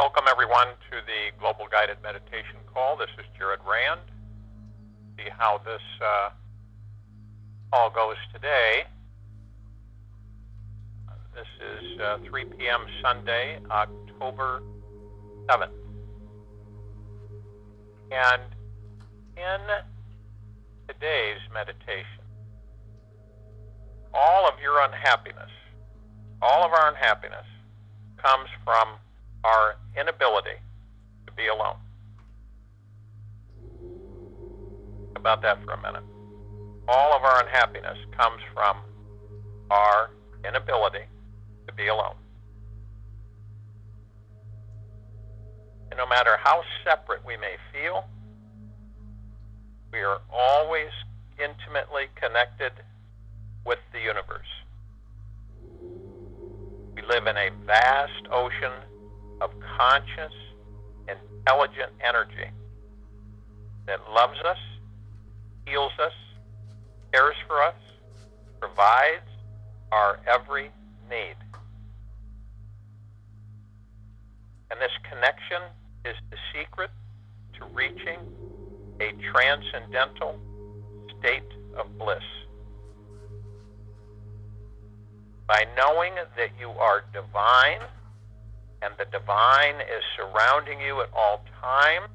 Welcome everyone to the Global Guided Meditation Call. This is Jared Rand. See how this call goes today. This is 3 p.m. Sunday, October 7th. And in today's meditation, all of our unhappiness comes from our inability to be alone. Think about that for a minute. All of our unhappiness comes from our inability to be alone. And no matter how separate we may feel, we are always intimately connected with the universe. We live in a vast ocean of conscious, intelligent energy that loves us, heals us, cares for us, provides our every need. And this connection is the secret to reaching a transcendental state of bliss. By knowing that you are divine, and the divine is surrounding you at all times,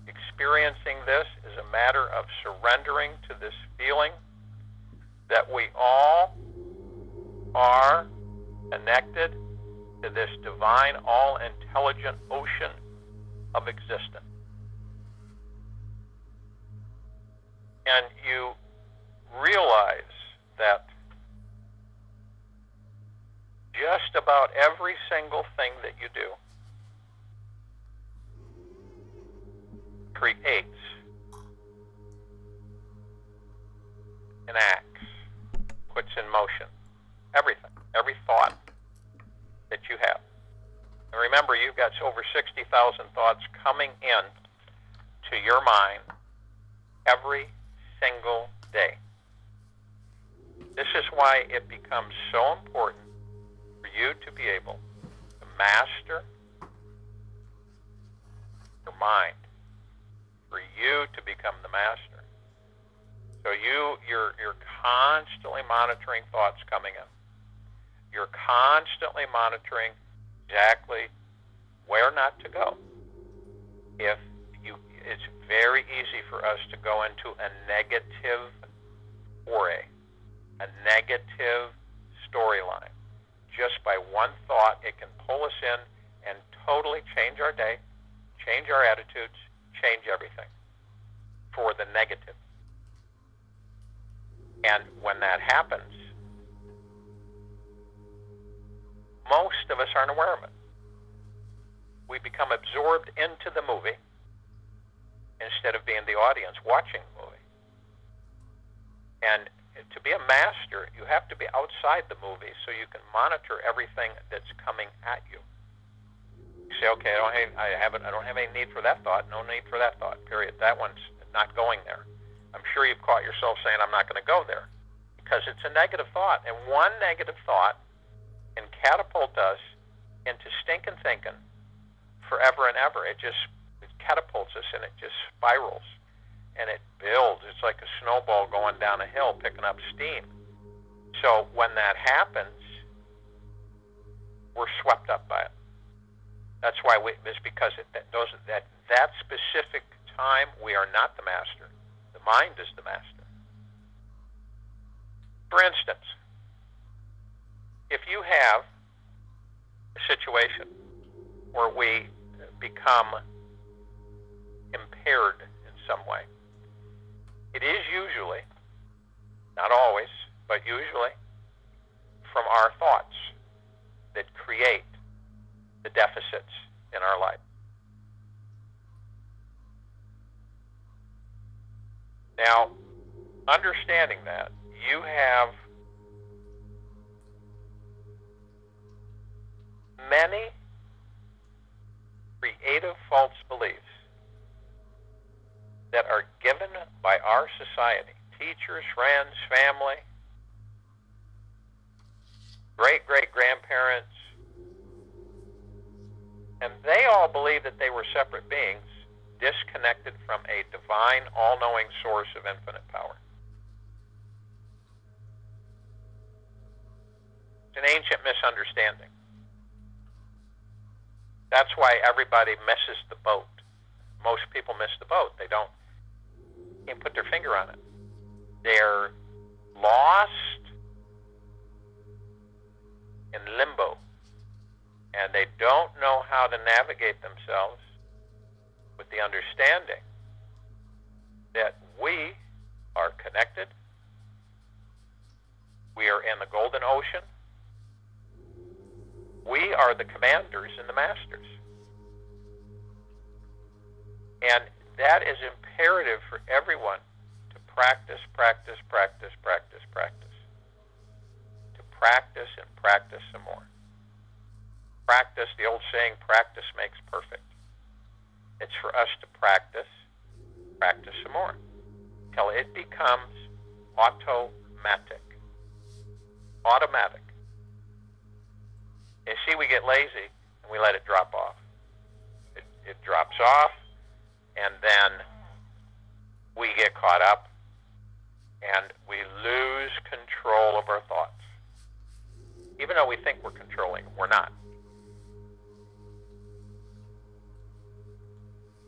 experiencing this is a matter of surrendering to this feeling that we all are connected to this divine, all-intelligent ocean of existence. And you realize that just about every single thing that you do creates, enacts, puts in motion everything, every thought that you have. And remember, you've got over 60,000 thoughts coming in to your mind every single day. This is why it becomes so important for you to be able to master your mind, for you to become the master. So you're constantly monitoring thoughts coming in. You're constantly monitoring exactly where not to go. It's very easy for us to go into a negative foray, a negative storyline. Just by one thought, it can pull us in and totally change our day, change our attitudes, change everything for the negative. And when that happens, most of us aren't aware of it. We become absorbed into the movie instead of being the audience watching the movie. And to be a master, you have to be outside the movie so you can monitor everything that's coming at you. You say, okay, I don't have any need for that thought. No need for that thought, period. That one's not going there. I'm sure you've caught yourself saying, I'm not going to go there, because it's a negative thought. And one negative thought can catapult us into stinking thinking forever and ever. It catapults us, and it just spirals. And it builds. It's like a snowball going down a hill, picking up steam. So when that happens, we're swept up by it. That's why it's because that specific time, we are not the master. The mind is the master. For instance, if you have a situation where we become impaired in some way, it is usually, not always, but usually, from our thoughts that create the deficits in our life. Now, understanding that, you have many creative false beliefs that are given by our society, teachers, friends, family, great-great-grandparents, And they all believed that they were separate beings, disconnected from a divine, all-knowing source of infinite power. It's an ancient misunderstanding. That's why everybody misses the boat. Most people miss the boat. They can't put their finger on it. They're lost in limbo, and they don't know how to navigate themselves with the understanding that we are connected. We are in the golden ocean. We are the commanders and the masters. And that is imperative for everyone to practice, practice, practice, practice, practice. To practice and practice some more. Practice, the old saying, practice makes perfect. It's for us to practice, practice some more, till it becomes automatic. Automatic. You see, we get lazy and we let it drop off. It drops off, and then we get caught up and we lose control of our thoughts. Even though we think we're controlling them, we're not.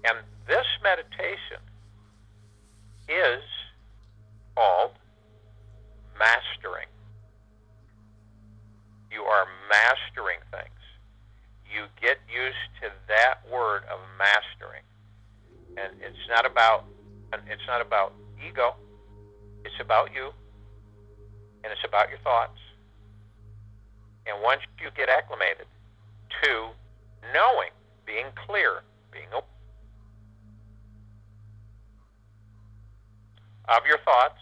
And this meditation is called mastering. You are mastering things. You get used to that word of mastering. And it's not about ego. It's about you. And it's about your thoughts. And once you get acclimated to knowing, being clear, being open of your thoughts,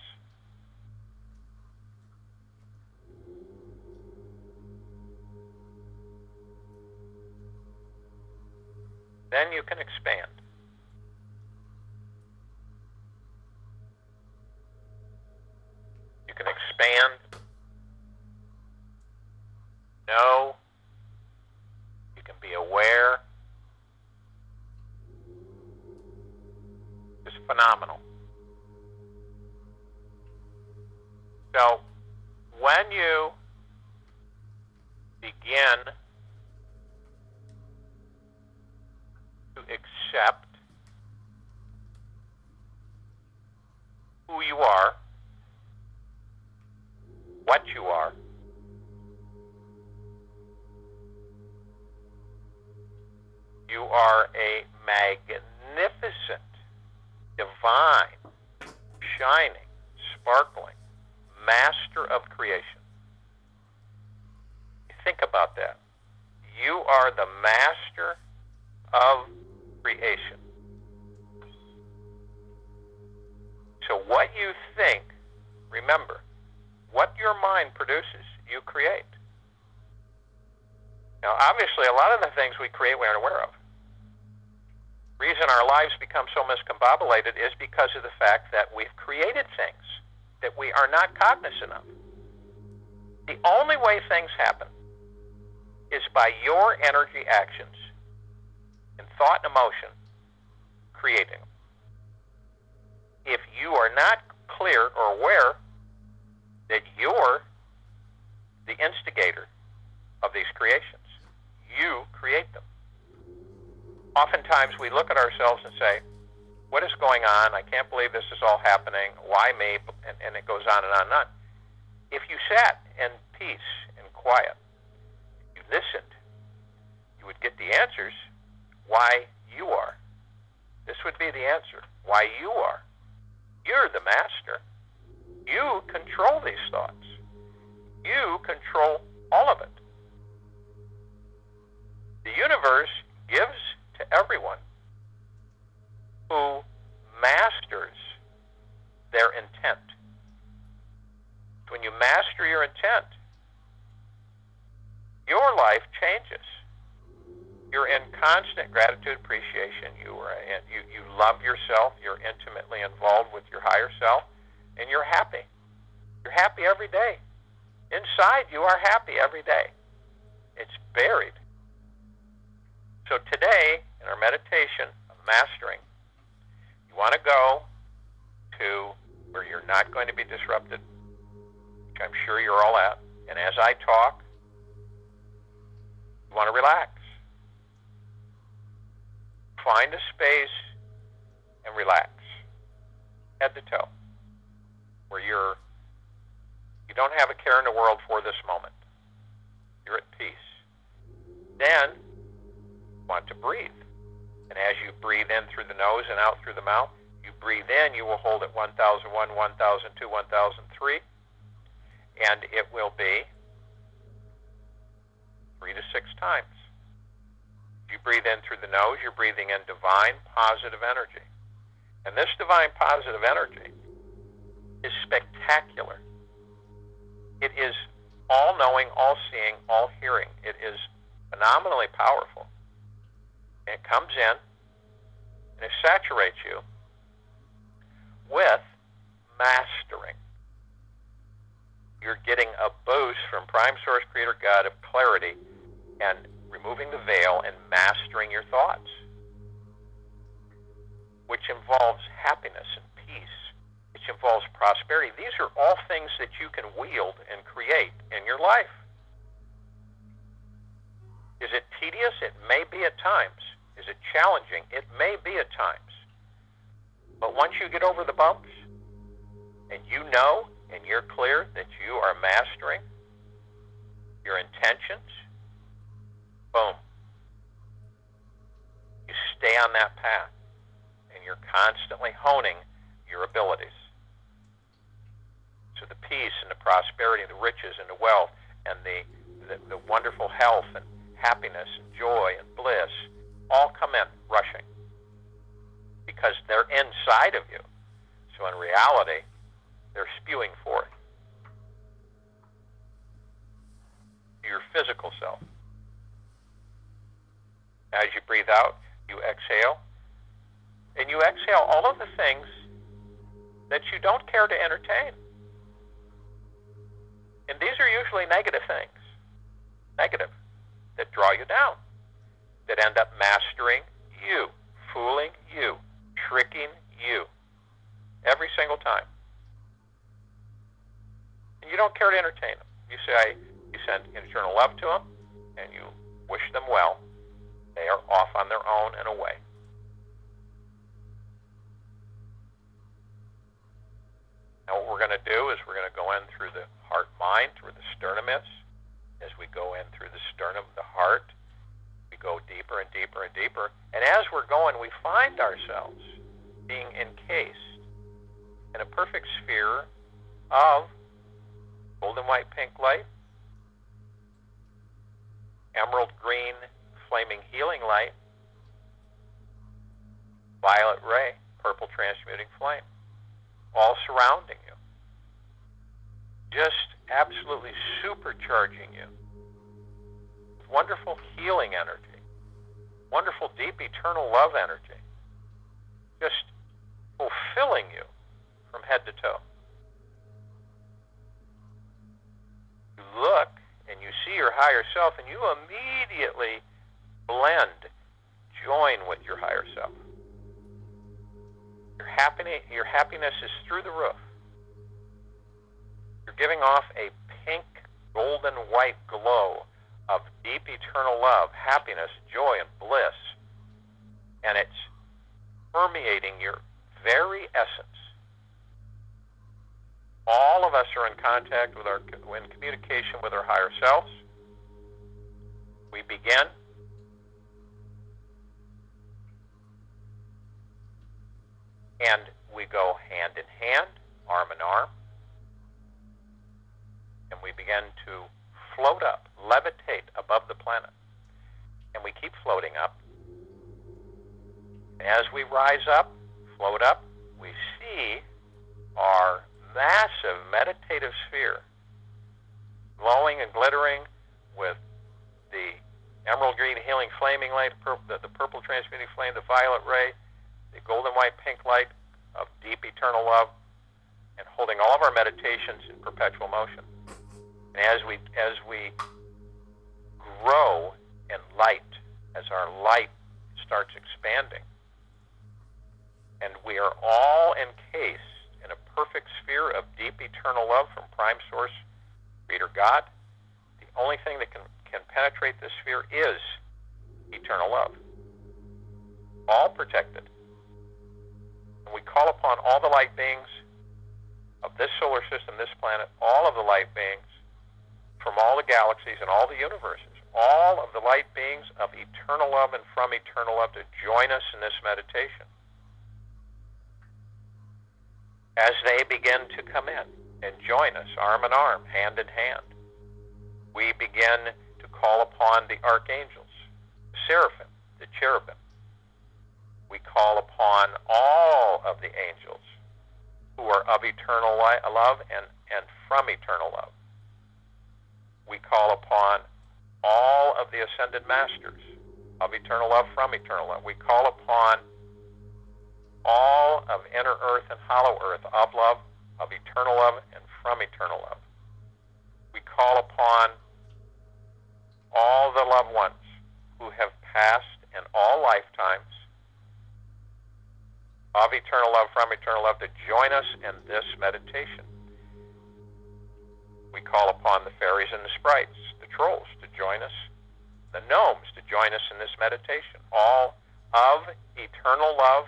then you can expand. You can expand, know, you can be aware. It's phenomenal. So, when you begin to accept who you are, what you are, you are a magnificent, divine, shining, sparkling master of creation. Think about that. You are the master of creation. So what you think, remember, what your mind produces, you create. Now, obviously, a lot of the things we create we aren't aware of. The reason our lives become so miscombobulated is because of the fact that we've created things that we are not cognizant of. The only way things happen is by your energy actions and thought and emotion creating them. If you are not clear or aware that you're the instigator of these creations, you create them. Oftentimes we look at ourselves and say, what is going on? I can't believe this is all happening. Why me? And it goes on and on and on. If you sat in peace and quiet, you listened, you would get the answers why you are. This would be the answer, why you are. You're the master. You control these thoughts. You control all of it. The universe gives to everyone who masters their intent. When you master your intent, your life changes. You're in constant gratitude, appreciation. You love yourself. You're intimately involved with your higher self, and you're happy. You're happy every day. Inside, you are happy every day. It's buried. So today, in our meditation of mastering, you want to go to where you're not going to be disrupted, which I'm sure you're all at. And as I talk, you want to relax. Find a space and relax, head to toe, where you don't have a care in the world for this moment. You're at peace. Then, you want to breathe. And as you breathe in through the nose and out through the mouth, you breathe in, you will hold at 1001, 1002, 1003, and it will be 3 to 6 times. You breathe in through the nose, you're breathing in divine positive energy. And this divine positive energy is spectacular. It is all-knowing, all-seeing, all-hearing. It is phenomenally powerful. And it comes in and it saturates you with mastering. You're getting a boost from Prime Source Creator God of clarity and removing the veil and mastering your thoughts, which involves happiness and peace, which involves prosperity. These are all things that you can wield and create in your life. Is it tedious? It may be at times. Is it challenging? It may be at times. But once you get over the bumps, and you know and you're clear that you are mastering your intentions, boom. You stay on that path, and you're constantly honing your abilities. So the peace and the prosperity and the riches and the wealth and the wonderful health and happiness and joy and bliss all come in rushing because they're inside of you. So in reality, they're spewing forth to your physical self. As you breathe out, you exhale, and you exhale all of the things that you don't care to entertain. And these are usually negative things, negative, that draw you down, that end up mastering you, fooling you, tricking you, every single time. And you don't care to entertain them. You send eternal love to them, and you wish them well. They are off on their own and away. Now what we're going to do is we're going to go in through the heart-mind, through the sternum is. As we go in through the sternum, the heart, we go deeper and deeper and deeper. And as we're going, we find ourselves being encased in a perfect sphere of golden white pink light, emerald green flaming healing light, violet ray, purple transmuting flame, all surrounding you, just absolutely supercharging you with wonderful healing energy, wonderful deep eternal love energy, just fulfilling you from head to toe. You look and you see your higher self, and you immediately blend, join with your higher self. Your happiness is through the roof. You're giving off a pink, golden, white glow of deep eternal love, happiness, joy, and bliss. And it's permeating your very essence. All of us are in contact with in communication with our higher selves. We begin. And we go hand in hand, arm in arm. And we begin to float up, levitate above the planet. And we keep floating up. As we rise up, float up, we see our massive meditative sphere glowing and glittering with the emerald green healing flaming light, the purple transmuting flame, the violet ray, the golden white pink light of deep eternal love, and holding all of our meditations in perpetual motion. And as we grow in light as our light starts expanding. And we are all encased in a perfect sphere of deep eternal love from Prime Source, Creator God. The only thing that can penetrate this sphere is eternal love. All protected. And we call upon all the light beings of this solar system, this planet, all of the light beings from all the galaxies and all the universes, all of the light beings of eternal love and from eternal love to join us in this meditation. As they begin to come in and join us arm in arm, hand in hand, we begin to call upon the archangels, the seraphim, the cherubim. We call upon all of the angels who are of eternal love and from eternal love. We call upon all of the ascended masters of eternal love from eternal love. We call upon all of inner earth and hollow earth of love, of eternal love and from eternal love. We call upon all the loved ones who have passed in all lifetimes of eternal love from eternal love to join us in this meditation. We call upon the fairies and the sprites, the trolls to join us, the gnomes to join us in this meditation, all of eternal love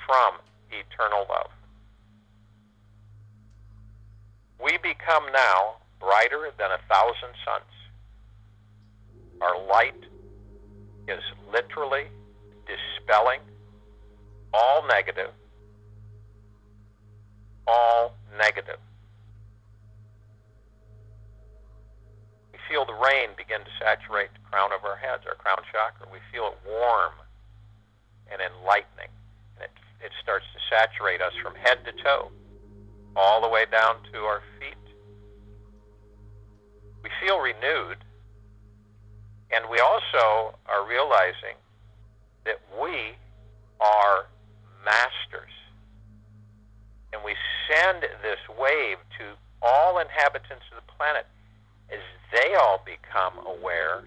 from eternal love. We become now brighter than 1,000 suns. Our light is literally dispelling all negative. We feel the rain begin to saturate the crown of our heads, our crown chakra. We feel it warm and enlightening. And it starts to saturate us from head to toe, all the way down to our feet. We feel renewed, and we also are realizing that we are masters. And we send this wave to all inhabitants of the planet as they all become aware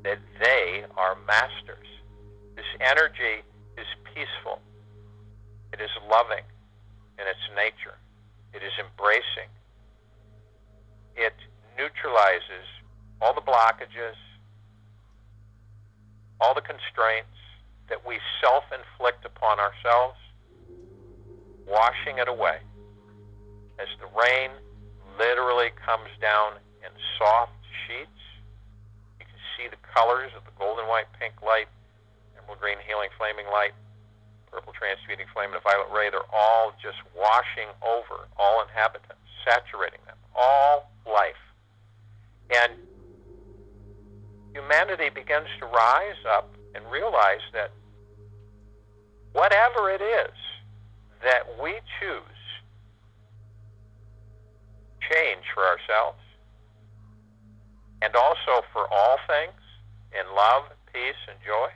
that they are masters. This energy is peaceful. It is loving in its nature. It is embracing. It neutralizes all the blockages, all the constraints that we self-inflict upon ourselves, washing it away as the rain literally comes down in soft sheets. You can see the colors of the golden, white, pink light, emerald green, healing, flaming light, purple, transmuting flame, and a violet ray. They're all just washing over all inhabitants, saturating them, all life. And humanity begins to rise up and realize that whatever it is that we choose change for ourselves and also for all things in love, peace, and joy,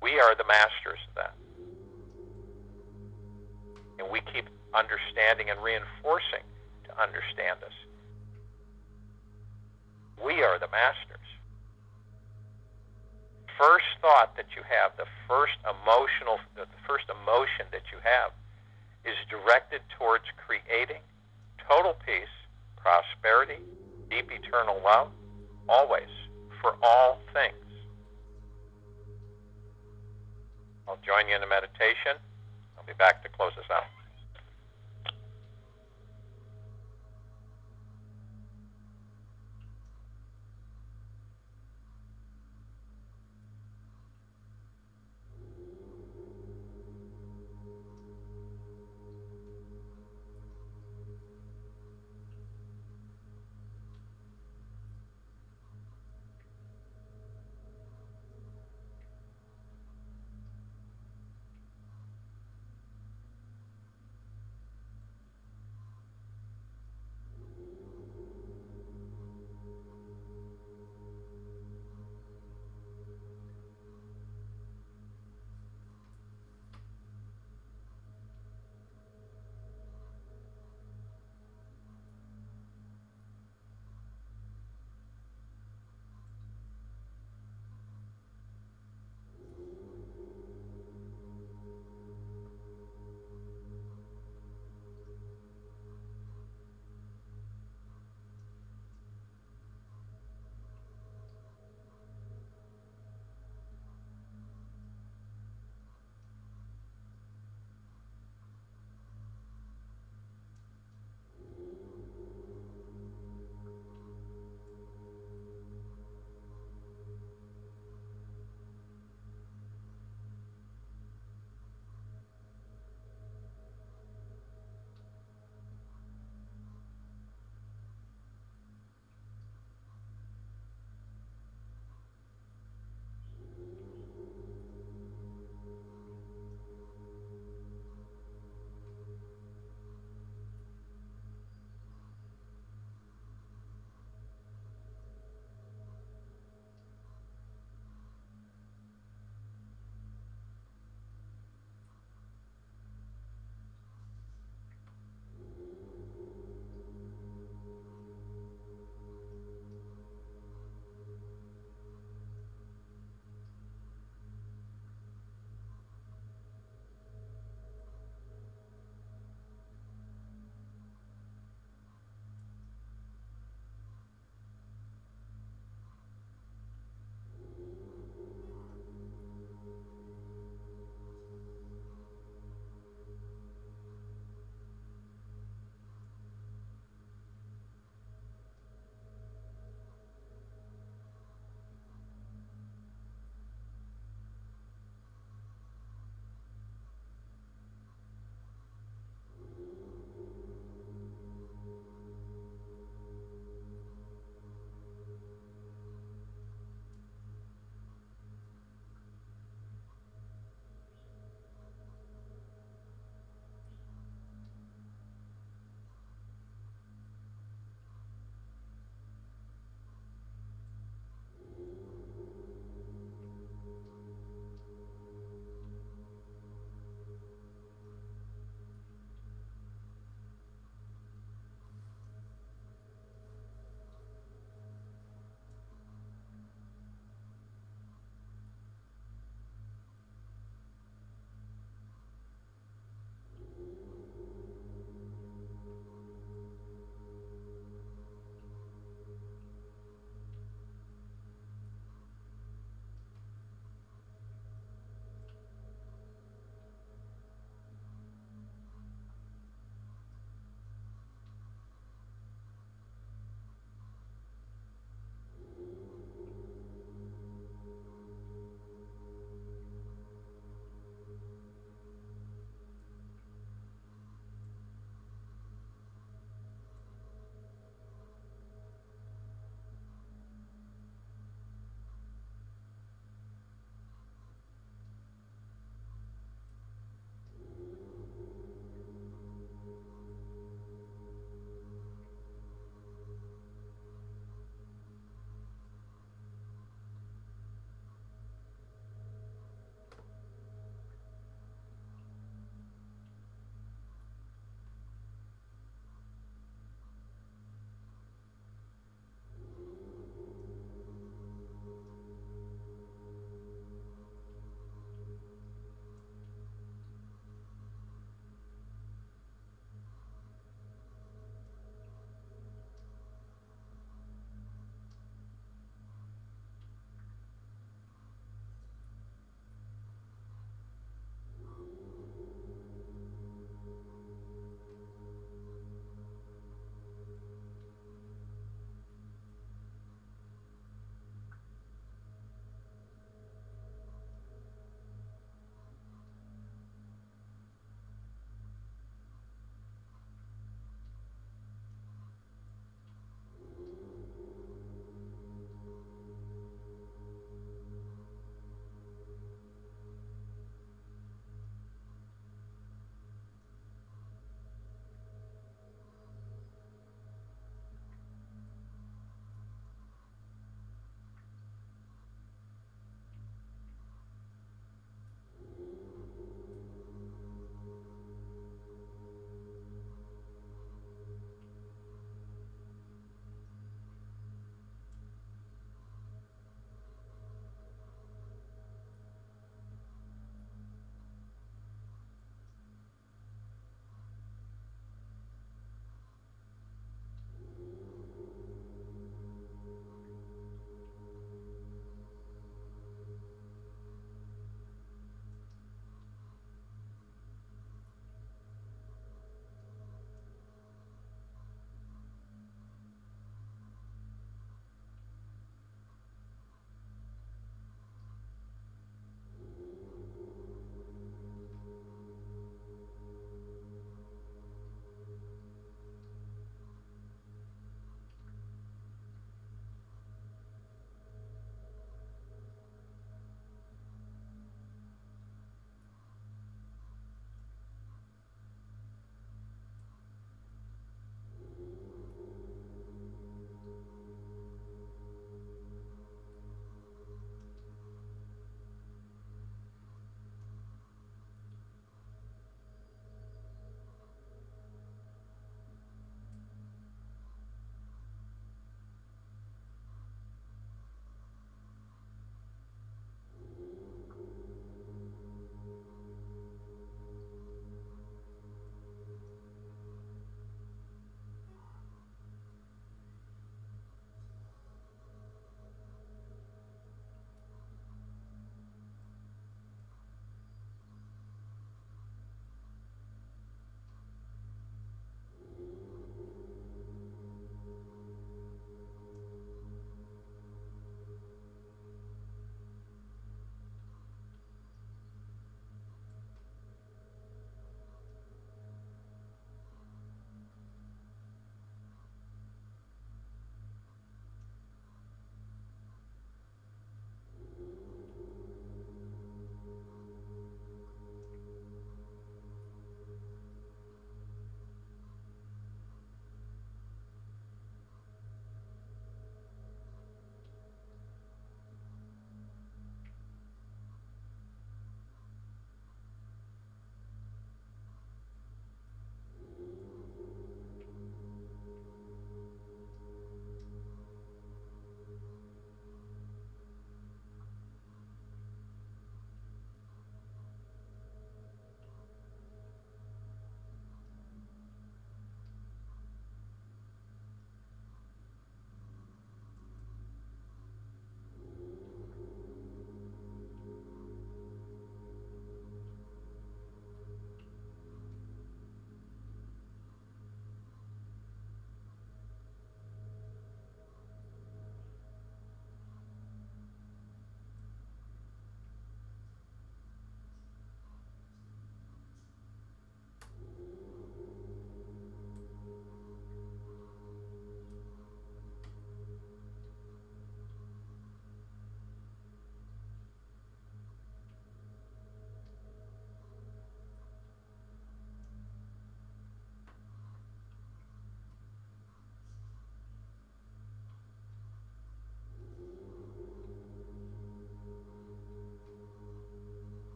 we are the masters of that. And we keep understanding and reinforcing to understand us. We are the masters. First thought that you have, the first emotion that you have is directed towards creating total peace, prosperity, deep eternal love, always, for all things. I'll join you in a meditation. I'll be back to close this out.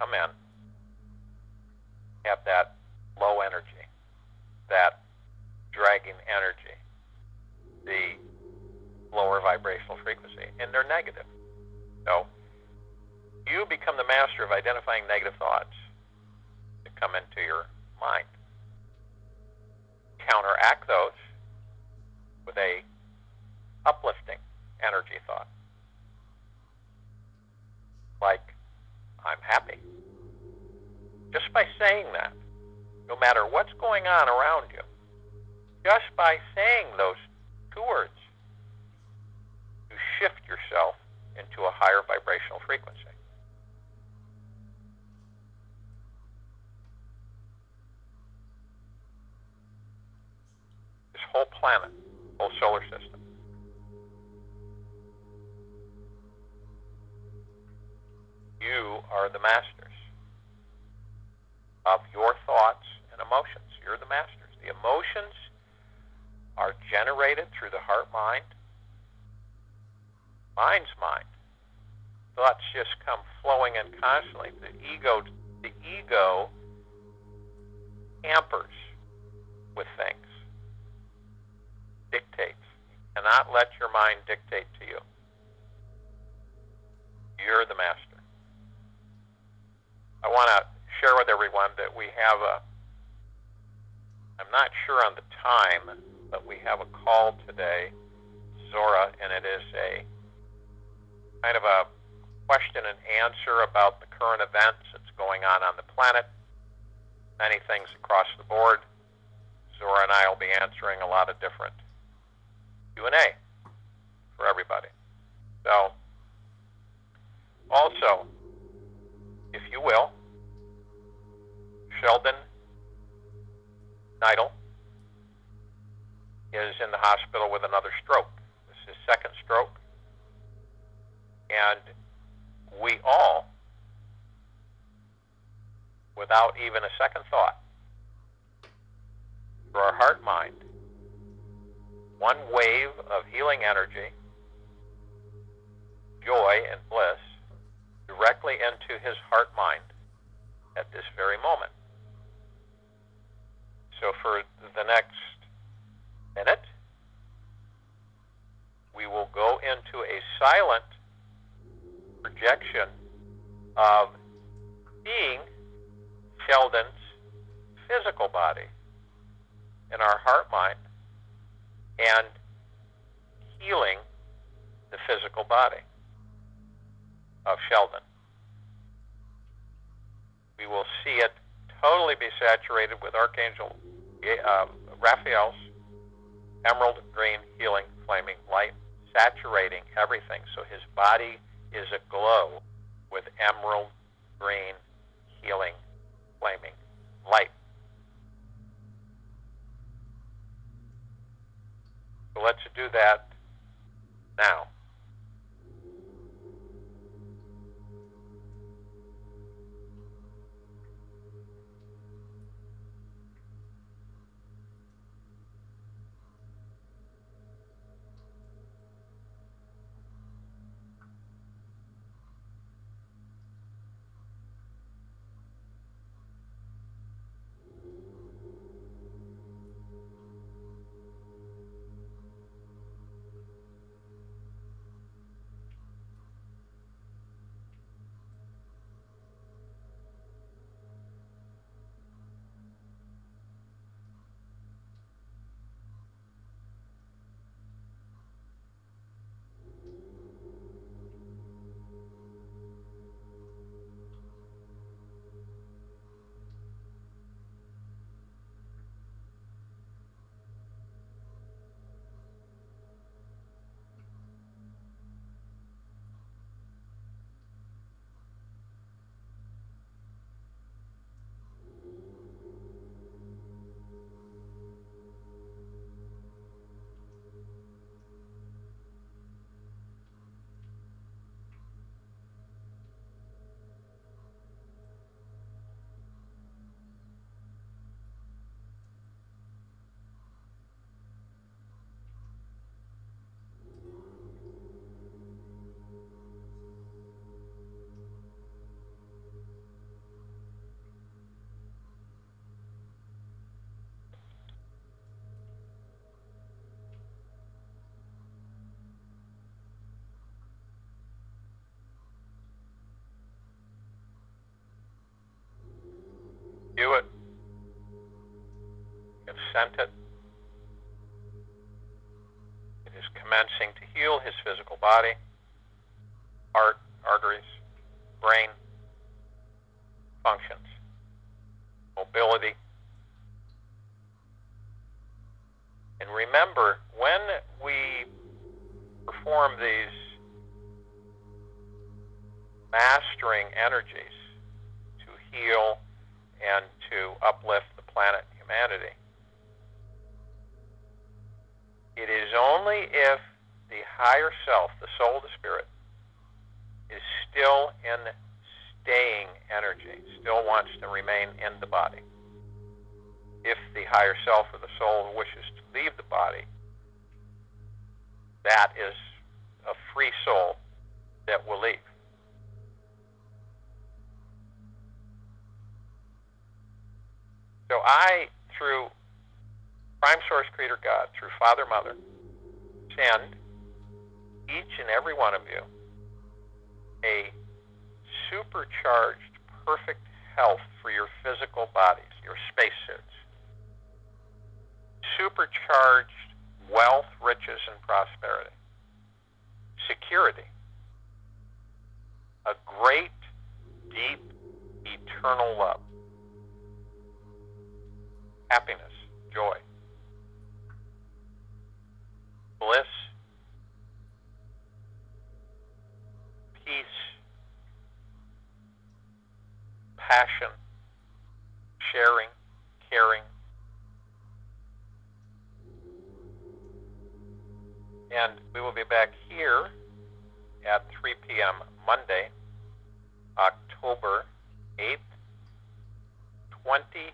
come in have that low energy, that dragging energy, the lower vibrational frequency, and they're negative. So you become the master of identifying negative thoughts that come into your mind. Counteract those with a uplifting energy thought, like, I'm happy. Just by saying that, no matter what's going on around you, just by saying those two words, you shift yourself into a higher vibrational frequency. This whole planet, whole solar system, you are the masters of your thoughts and emotions. You're the masters. The emotions are generated through the heart mind, mind's mind. Thoughts just come flowing in constantly. The ego tampers with things, dictates. You cannot let your mind dictate to you. You're the master. I want to share with everyone that we have I'm not sure on the time, but we have a call today, Zora, and it is a kind of a question and answer about the current events that's going on the planet, many things across the board. Zora and I will be answering a lot of different Q&A for everybody. So, also, if you will, Sheldon Neidl is in the hospital with another stroke. This is his second stroke. And we all, without even a second thought, through our heart mind, one wave of healing energy, joy and bliss, directly into his heart mind at this very moment. So for the next minute, we will go into a silent projection of seeing Sheldon's physical body in our heart mind and healing the physical body of Sheldon. We will see it totally be saturated with Archangel Raphael's emerald green healing flaming light, saturating everything. So his body is aglow with emerald green healing flaming light. So let's do that now. do it. You have sent it. It is commencing to heal his physical body, heart, arteries, brain, functions, mobility. And remember, when we perform these mastering energies to heal and to uplift the planet and humanity, it is only if the higher self, the soul, the spirit, is still in staying energy, still wants to remain in the body. If the higher self or the soul wishes to leave the body, that is a free soul that will leave. So I, through Prime Source Creator God, through Father, Mother, send each and every one of you a supercharged, perfect health for your physical bodies, your spacesuits. Supercharged wealth, riches, and prosperity. Security. A great, deep, eternal love. Happiness, joy, bliss, peace, passion, sharing, caring. And we will be back here at 3 p.m. Monday, October 8th, 2020.